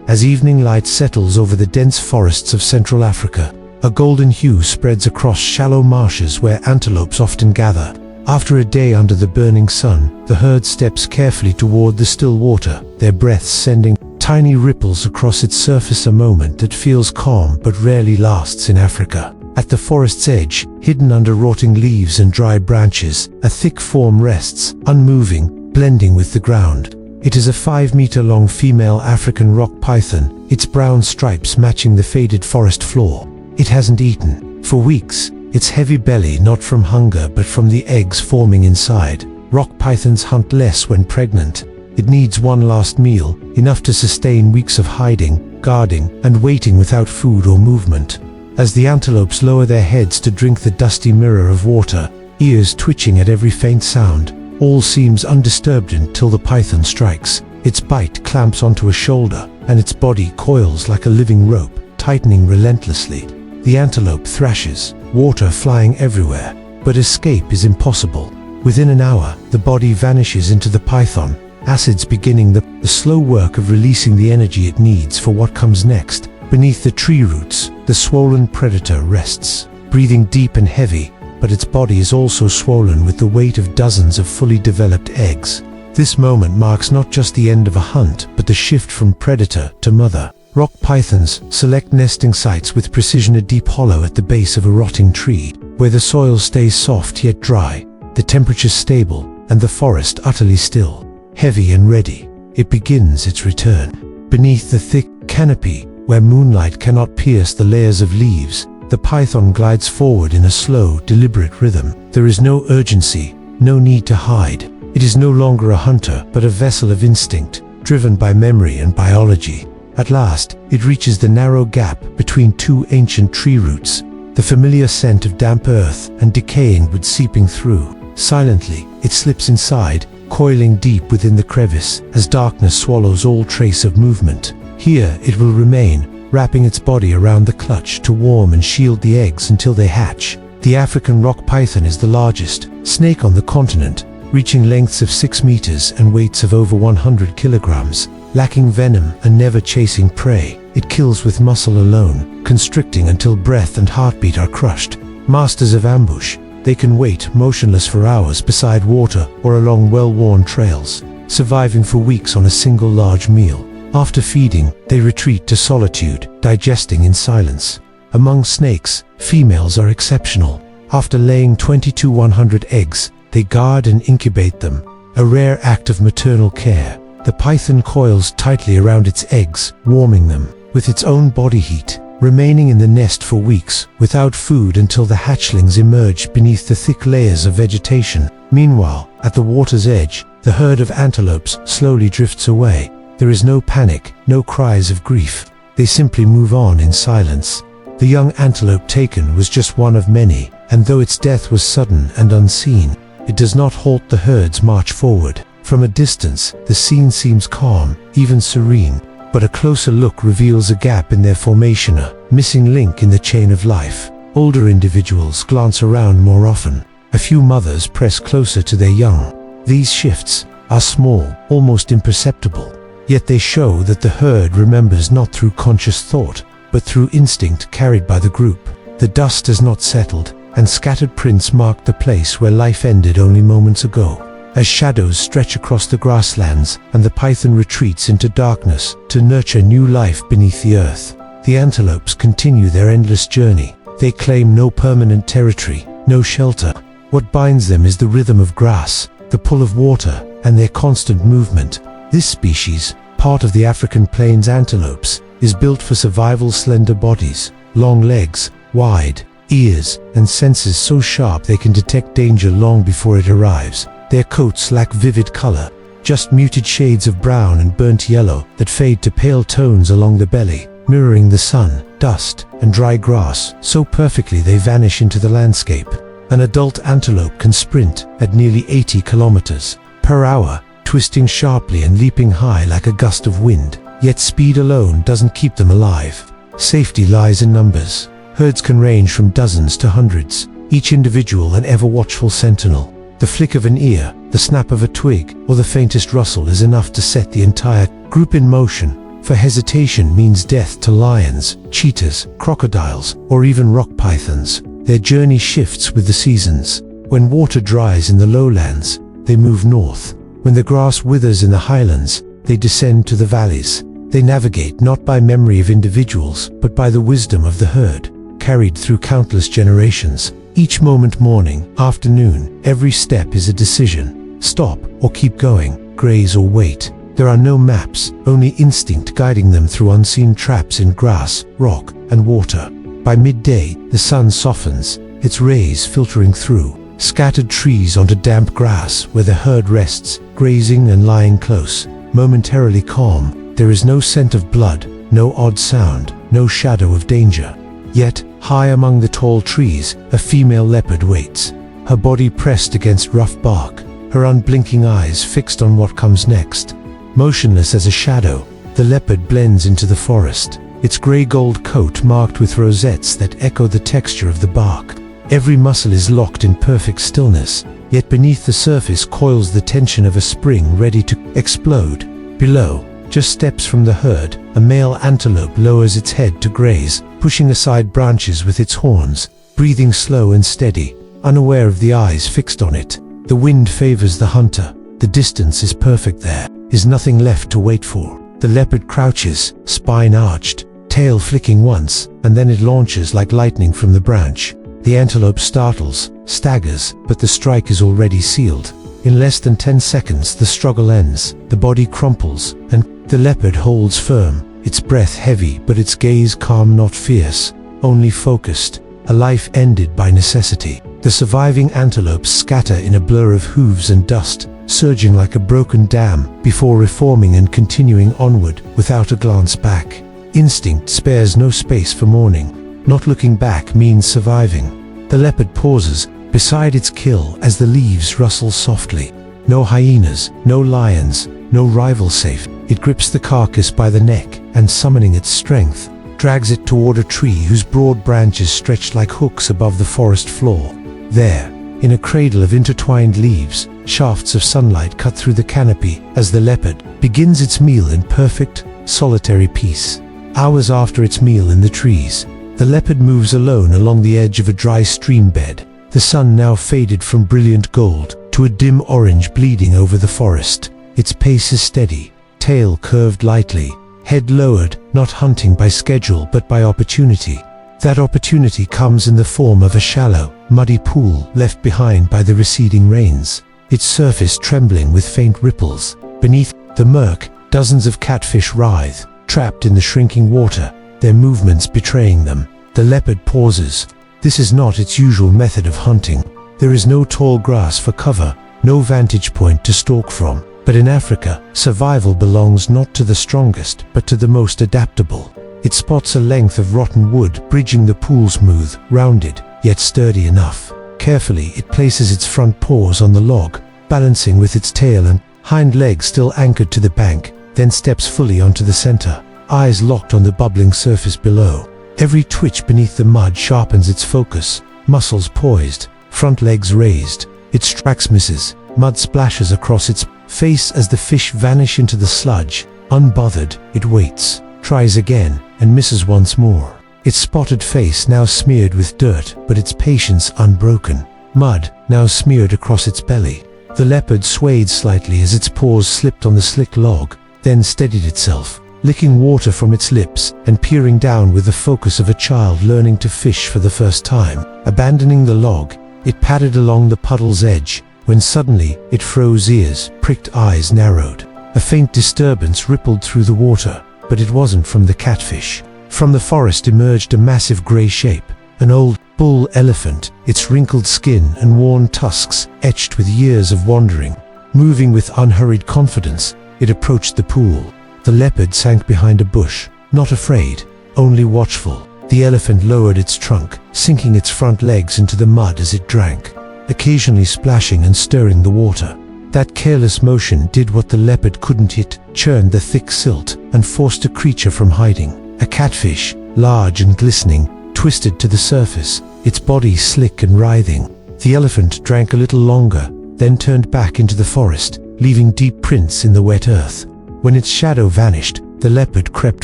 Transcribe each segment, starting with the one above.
As evening light settles over the dense forests of Central Africa, a golden hue spreads across shallow marshes where antelopes often gather. After a day under the burning sun, the herd steps carefully toward the still water, their breaths sending tiny ripples across its surface, a moment that feels calm but rarely lasts in Africa. At the forest's edge, hidden under rotting leaves and dry branches, a thick form rests, unmoving, blending with the ground. It is a 5-meter-long female African rock python, its brown stripes matching the faded forest floor. It hasn't eaten for weeks, its heavy belly not from hunger but from the eggs forming inside. Rock pythons hunt less when pregnant. It needs one last meal, enough to sustain weeks of hiding, guarding, and waiting without food or movement. As the antelopes lower their heads to drink the dusty mirror of water, ears twitching at every faint sound, all seems undisturbed until the python strikes. Its bite clamps onto a shoulder, and its body coils like a living rope, tightening relentlessly. The antelope thrashes, water flying everywhere, but escape is impossible. Within an hour, the body vanishes into the python, acids beginning the slow work of releasing the energy it needs for what comes next. Beneath the tree roots, the swollen predator rests, breathing deep and heavy, but its body is also swollen with the weight of dozens of fully developed eggs. This moment marks not just the end of a hunt, but the shift from predator to mother. Rock pythons select nesting sites with precision, a deep hollow at the base of a rotting tree, where the soil stays soft yet dry, the temperature stable, and the forest utterly still. Heavy and ready, it begins its return. Beneath the thick canopy, where moonlight cannot pierce the layers of leaves, the python glides forward in a slow, deliberate rhythm. There is no urgency, no need to hide. It is no longer a hunter, but a vessel of instinct, driven by memory and biology. At last, it reaches the narrow gap between two ancient tree roots, the familiar scent of damp earth and decaying wood seeping through. Silently, it slips inside, coiling deep within the crevice as darkness swallows all trace of movement. Here it will remain, wrapping its body around the clutch to warm and shield the eggs until they hatch. The African rock python is the largest snake on the continent, reaching lengths of 6 meters and weights of over 100 kilograms. Lacking venom and never chasing prey, it kills with muscle alone, constricting until breath and heartbeat are crushed. Masters of ambush, they can wait motionless for hours beside water or along well-worn trails, surviving for weeks on a single large meal. After feeding, they retreat to solitude, digesting in silence. Among snakes, females are exceptional. After laying 20 to 100 eggs, they guard and incubate them, a rare act of maternal care. The python coils tightly around its eggs, warming them with its own body heat, remaining in the nest for weeks without food until the hatchlings emerge beneath the thick layers of vegetation. Meanwhile, at the water's edge, the herd of antelopes slowly drifts away. There is no panic, no cries of grief. They simply move on in silence. The young antelope taken was just one of many, and though its death was sudden and unseen, it does not halt the herd's march forward. From a distance, the scene seems calm, even serene, but a closer look reveals a gap in their formation, a missing link in the chain of life. Older individuals glance around more often. A few mothers press closer to their young. These shifts are small, almost imperceptible, yet they show that the herd remembers not through conscious thought, but through instinct carried by the group. The dust has not settled, and scattered prints mark the place where life ended only moments ago. As shadows stretch across the grasslands and the python retreats into darkness to nurture new life beneath the earth, the antelopes continue their endless journey. They claim no permanent territory, no shelter. What binds them is the rhythm of grass, the pull of water, and their constant movement. This species, part of the African plains antelopes, is built for survival. Slender bodies, long legs, wide ears, and senses so sharp they can detect danger long before it arrives. Their coats lack vivid color, just muted shades of brown and burnt yellow that fade to pale tones along the belly, mirroring the sun, dust, and dry grass so perfectly they vanish into the landscape. An adult antelope can sprint at nearly 80 kilometers per hour, twisting sharply and leaping high like a gust of wind. Yet speed alone doesn't keep them alive. Safety lies in numbers. Herds can range from dozens to hundreds, each individual an ever-watchful sentinel. The flick of an ear, the snap of a twig, or the faintest rustle is enough to set the entire group in motion. for hesitation means death to lions, cheetahs, crocodiles, or even rock pythons. Their journey shifts with the seasons. When water dries in the lowlands, they move north. When the grass withers in the highlands, they descend to the valleys. They navigate not by memory of individuals, but by the wisdom of the herd, carried through countless generations. Each moment, morning, afternoon, every step is a decision. Stop or keep going, graze or wait. There are no maps, only instinct guiding them through unseen traps in grass, rock, and water. By midday, the sun softens, its rays filtering through scattered trees onto damp grass where the herd rests, grazing and lying close, momentarily calm. There is no scent of blood, no odd sound, no shadow of danger. Yet, high among the tall trees, a female leopard waits, her body pressed against rough bark, her unblinking eyes fixed on what comes next. Motionless as a shadow, the leopard blends into the forest, its grey-gold coat marked with rosettes that echo the texture of the bark. Every muscle is locked in perfect stillness, yet beneath the surface coils the tension of a spring ready to explode. Below, just steps from the herd, a male antelope lowers its head to graze, pushing aside branches with its horns, breathing slow and steady, unaware of the eyes fixed on it. The wind favors the hunter. The distance is perfect there, is nothing left to wait for. The leopard crouches, spine arched, tail flicking once, and then it launches like lightning from the branch. The antelope startles, staggers, but the strike is already sealed. In less than 10 seconds, the struggle ends, the body crumples, and the leopard holds firm, its breath heavy but its gaze calm, not fierce, only focused, a life ended by necessity. The surviving antelopes scatter in a blur of hooves and dust, surging like a broken dam before reforming and continuing onward without a glance back. Instinct spares no space for mourning. Not looking back means surviving. The leopard pauses beside its kill as the leaves rustle softly. No hyenas, no lions, no rival safe. It grips the carcass by the neck and, summoning its strength, drags it toward a tree whose broad branches stretch like hooks above the forest floor. There, in a cradle of intertwined leaves, shafts of sunlight cut through the canopy as the leopard begins its meal in perfect, solitary peace. Hours after its meal in the trees, the leopard moves alone along the edge of a dry stream bed, the sun now faded from brilliant gold to a dim orange bleeding over the forest. Its pace is steady, tail curved lightly, head lowered, not hunting by schedule but by opportunity. That opportunity comes in the form of a shallow, muddy pool left behind by the receding rains, its surface trembling with faint ripples. Beneath the murk, dozens of catfish writhe, trapped in the shrinking water, their movements betraying them. The leopard pauses. This is not its usual method of hunting. There is no tall grass for cover, no vantage point to stalk from. But in Africa, survival belongs not to the strongest, but to the most adaptable. It spots a length of rotten wood bridging the pool, smooth, rounded, yet sturdy enough. Carefully, it places its front paws on the log, balancing with its tail and hind legs still anchored to the bank, then steps fully onto the center, eyes locked on the bubbling surface below. Every twitch beneath the mud sharpens its focus, muscles poised, front legs raised. It strikes, misses, mud splashes across its face as the fish vanish into the sludge. Unbothered, it waits, tries again, and misses once more. Its spotted face now smeared with dirt, but its patience unbroken. Mud now smeared across its belly. The leopard swayed slightly as its paws slipped on the slick log, then steadied itself, licking water from its lips and peering down with the focus of a child learning to fish for the first time. Abandoning the log, it padded along the puddle's edge, when suddenly it froze, ears pricked, eyes narrowed. A faint disturbance rippled through the water, but it wasn't from the catfish. From the forest emerged a massive grey shape, an old bull elephant, its wrinkled skin and worn tusks etched with years of wandering. Moving with unhurried confidence, it approached the pool. The leopard sank behind a bush, not afraid, only watchful. The elephant lowered its trunk, sinking its front legs into the mud as it drank, occasionally splashing and stirring the water. That careless motion did what the leopard couldn't: it churned the thick silt and forced a creature from hiding. A catfish, large and glistening, twisted to the surface, its body slick and writhing. The elephant drank a little longer, then turned back into the forest, leaving deep prints in the wet earth. When its shadow vanished, The leopard crept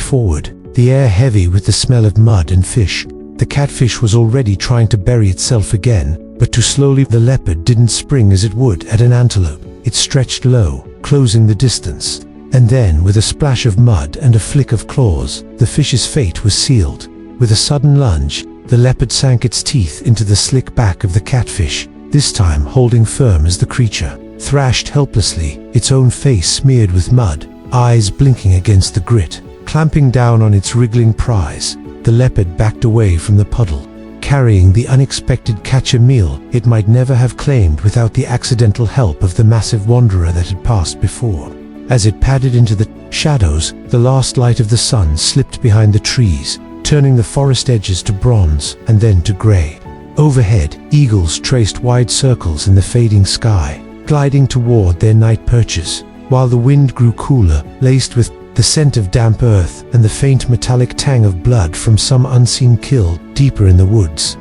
forward, the air heavy with the smell of mud and fish. The catfish was already trying to bury itself again, but too slowly. The leopard didn't spring as it would at an antelope. It stretched low, closing the distance. And then, with a splash of mud and a flick of claws, the fish's fate was sealed. With a sudden lunge, the leopard sank its teeth into the slick back of the catfish, this time holding firm as the creature thrashed helplessly, its own face smeared with mud, eyes blinking against the grit. Clamping down on its wriggling prize, the leopard backed away from the puddle, carrying the unexpected catch, a meal it might never have claimed without the accidental help of the massive wanderer that had passed before. As it padded into the shadows, the last light of the sun slipped behind the trees, turning the forest edges to bronze and then to gray. Overhead, eagles traced wide circles in the fading sky, gliding toward their night perches, while the wind grew cooler, laced with the scent of damp earth and the faint metallic tang of blood from some unseen kill deeper in the woods.